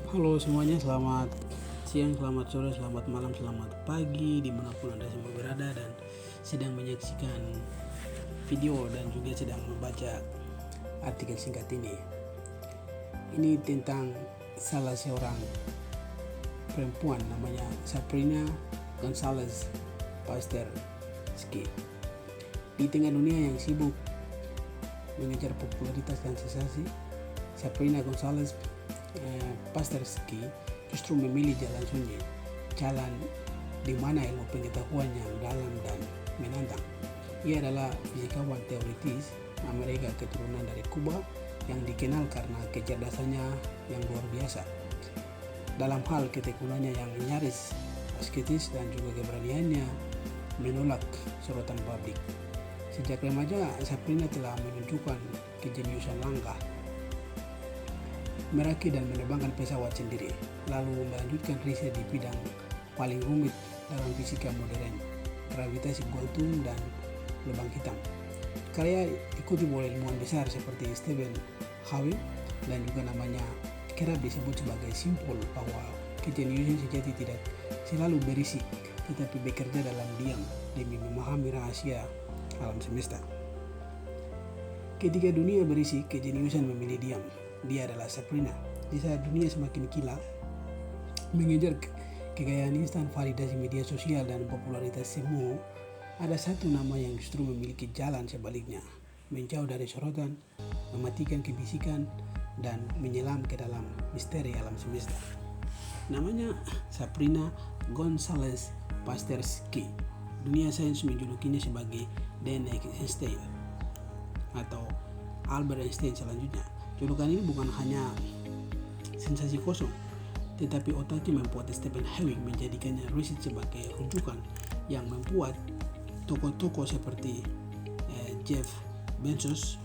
Halo semuanya, selamat siang, selamat sore, selamat malam, selamat pagi dimanapun Anda semua berada dan sedang menyaksikan video dan juga sedang membaca artikel singkat ini. Ini tentang salah seorang perempuan namanya Sabrina Gonzalez Pasterski. Di tengah dunia yang sibuk mengejar popularitas dan sensasi, Sabrina Gonzalez Pasterski justru memilih jalan sunyi, jalan di mana ilmu pengetahuan yang dalam dan menantang. Ia adalah fisikawan teoritis Amerika keturunan dari Kuba yang dikenal karena kecerdasannya yang luar biasa dalam hal ketekunannya yang nyaris asketis dan juga keberaniannya menolak sorotan publik. Sejak remaja, Sabrina telah menunjukkan kejeniusan langkah merakit dan menerbangkan pesawat sendiri, lalu melanjutkan riset di bidang paling rumit dalam fisika modern, gravitasi kuantum dan lubang hitam. Karya ikuti oleh ilmuwan besar seperti Stephen Hawking dan juga namanya kerap disebut sebagai simbol bahwa kejeniusan sejati tidak selalu berisik, tetapi bekerja dalam diam demi memahami rahasia alam semesta. Ketika dunia berisik, kejeniusan memilih diam. Dia adalah Sabrina. Di saat dunia semakin gila mengejar kekayaan instan, validasi media sosial dan popularitas semu, ada satu nama yang justru memiliki jalan sebaliknya, menjauh dari sorotan, mematikan kebisikan, dan menyelam ke dalam misteri alam semesta. Namanya Sabrina Gonzalez Pasterski. Dunia sains menjulukinya sebagai Dan Einstein atau Albert Einstein selanjutnya. Julukan ini bukan hanya sensasi kosong, tetapi otaknya membuat Stephen Hawking menjadikannya riset sebagai rujukan yang membuat tokoh-tokoh seperti Jeff Bezos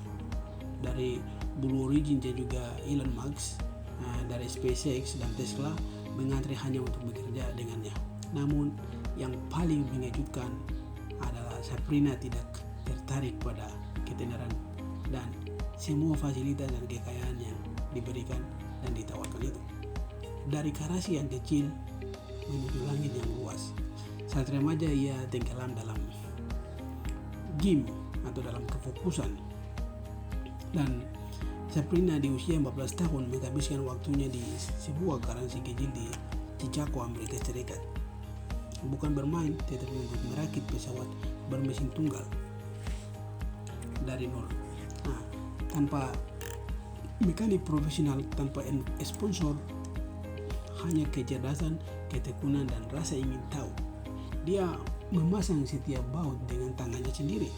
dari Blue Origin dan juga Elon Musk dari SpaceX dan Tesla mengantri hanya untuk bekerja dengannya. Namun yang paling mengejutkan adalah Sabrina tidak tertarik pada ketenaran dan semua fasilitas dan kekayaan yang diberikan dan ditawarkan itu. Dari garasi yang kecil menuju langit yang luas. Saat remaja ia tenggelam dalam game atau dalam kefokusan. Dan Sabrina di usia 14 tahun menghabiskan waktunya di sebuah garasi kecil di Chicago, Amerika Serikat. Bukan bermain, tetapi untuk merakit pesawat bermesin tunggal dari nol. Tanpa mekanik profesional, tanpa sponsor, hanya kecerdasan, ketekunan, dan rasa ingin tahu. Dia memasang setiap baut dengan tangannya sendiri.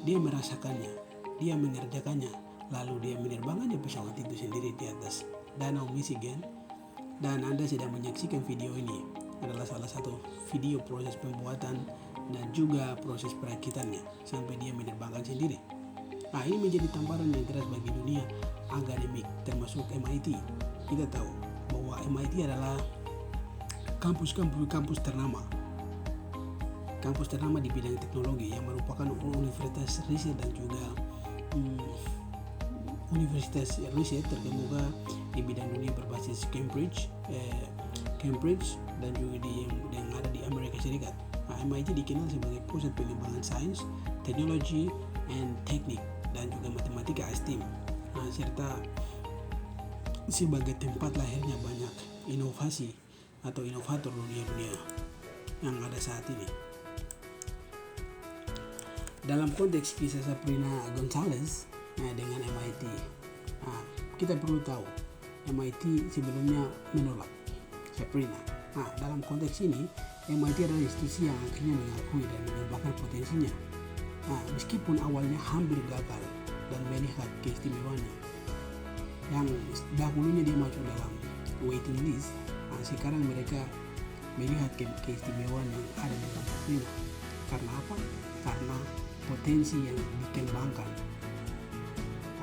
Dia merasakannya, dia mengerjakannya, lalu dia menerbangkannya pesawat itu sendiri di atas Danau Michigan. Dan Anda sedang menyaksikan video ini adalah salah satu video proses pembuatan dan juga proses perakitannya sampai dia menerbangkan sendiri. Ini menjadi tamparan yang keras bagi dunia akademik termasuk MIT. Kita tahu bahwa MIT adalah kampus ternama. Kampus ternama di bidang teknologi yang merupakan universitas riset dan juga universitas riset terkemuka di bidang dunia berbasis Cambridge dan juga yang ada di Amerika Serikat. MIT dikenal sebagai pusat pengembangan sains, teknologi, and teknik dan juga matematika STEM, serta sebagai tempat lahirnya banyak inovasi atau inovator dunia yang ada saat ini. Dalam konteks kisah Sabrina Gonzalez dengan MIT, kita perlu tahu MIT sebelumnya menolak Sabrina. Dalam konteks ini, MIT adalah institusi yang akhirnya mengakui dan mengembangkan potensinya. Meskipun awalnya hampir gagal dan melihat keistimewaannya yang dahulunya dia masuk dalam waiting list, sekarang mereka melihat keistimewaan yang ada dalam Sabrina. Karena apa? Karena potensi yang dikembangkan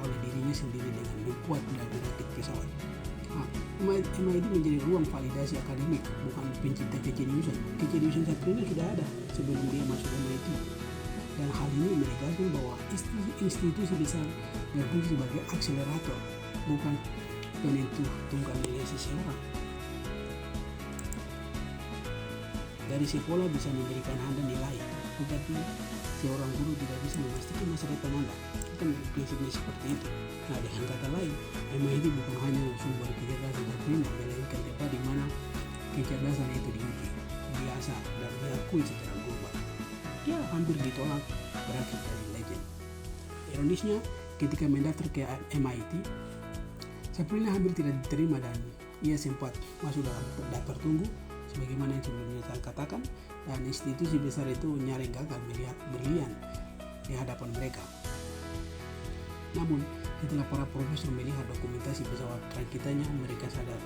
oleh dirinya sendiri dengan membuat dan merakit pesawat. MIT menjadi ruang validasi akademik, bukan pencipta kejeniusan. Kejeniusan Sabrina sudah ada sebelum dia masuk MIT. Dan hal ini menegaskan bahwa institusi besar berfungsi sebagai akselerator, bukan penentu tunggal nilai seseorang. Dari sekolah bisa memberikan Anda nilai, tetapi seorang guru tidak bisa memastikan masa depan Anda. Kan prinsipnya seperti itu. Nah, dengan kata lain, MIT bukan hanya sumber kecerdasan Sabrina, melainkan tempat di mana kecerdasan itu diuji, biasa dan diakui secara global. Dia hampir ditolak berakhir dari legend. Ironisnya, ketika mendaftar ke MIT, Sabrina hampir tidak diterima dan ia sempat masuk dalam daftar tunggu sebagaimana yang sebelumnya saya katakan, dan institusi besar itu nyaring gagal melihat berlian di hadapan mereka. Namun, setelah para profesor melihat dokumentasi pesawat rakitannya, mereka sadar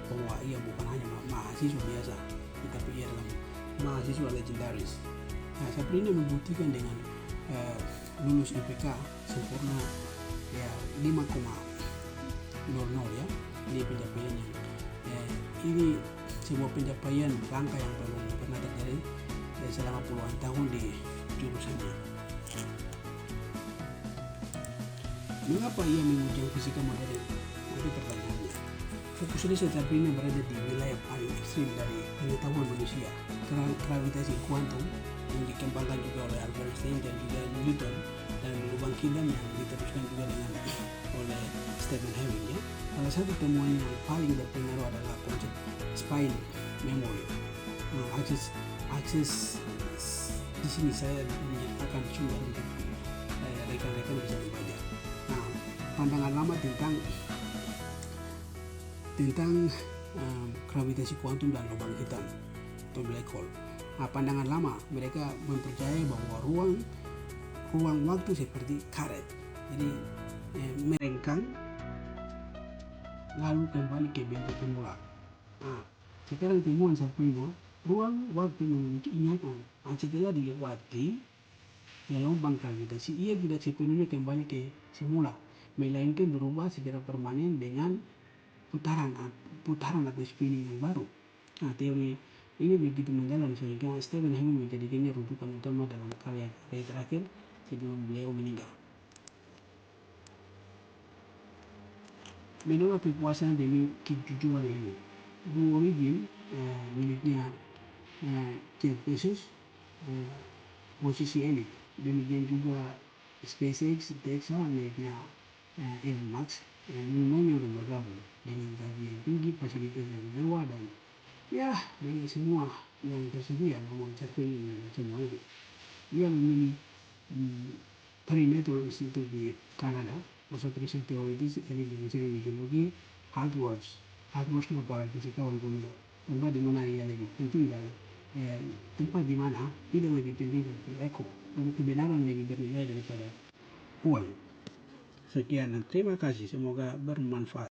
bahwa ia bukan hanya mahasiswa biasa, tetapi ia adalah mahasiswa legendaris. Nah, Sabrina membuktikan dengan lulus IPK sempurna ya 5,00 ya. Ini pencapaian yang ini sebuah pencapaian langka yang belum pernah terjadi selama puluhan tahun di jurusannya. Mengapa ia mengujian fisika modern? Itu pertanyaannya. Fokus riset Sabrina berada di wilayah paling ekstrim dari pengetahuan manusia, gravitasi kuantum yang dikembangkan juga oleh Albert Einstein dan juga Newton, dan lubang hitam yang diteruskan juga dengan oleh Stephen Hawking ya. Salah satu temuan yang paling berpengaruh adalah konsep spine memory. Akses di sini saya menyatakan sumber untuk rekan-rekan bisa membaca. Nah, pandangan lama tentang gravitasi kuantum dan lubang hitam atau black hole. Nah, pandangan lama mereka mempercayai bahwa ruang waktu seperti karet, jadi merengkang lalu kembali ke bentuk semula. Nah, sekarang temuan Sabrina, ruang waktu memiliki ingatan. Setelah dilewati gelombang gravitasi, ia tidak sepenuhnya kembali ke semula, melainkan berubah secara permanen dengan putaran atau spinning yang baru. Nah, teori ini begitu mendalam sehingga Stephen Hawking menjadikannya rujukan utama dalam karya terakhir sebelum beliau meninggal. Menolak kekuasaan demi kejujuran ini. Blue Origin miliknya Jeff Bezos, posisi elit. Demikian juga SpaceX, Tesla miliknya Elon Musk, semuanya udah bergabung dengan gaji yang tinggi, fasilitas yang mewah, dan ya dengan semua yang tersedia memanfaatkan semua itu. Dia memilih Perinatal Institute di Kanada, pusat riset teoritis Indonesia yang dijuluki Hogwarts Nobel Fisikawan Kuno, tempat di mana ia lebih penting dan tempat di mana tidak lebih penting dari kebenaran lebih bernilai daripada uang. Sekian dan terima kasih, semoga bermanfaat.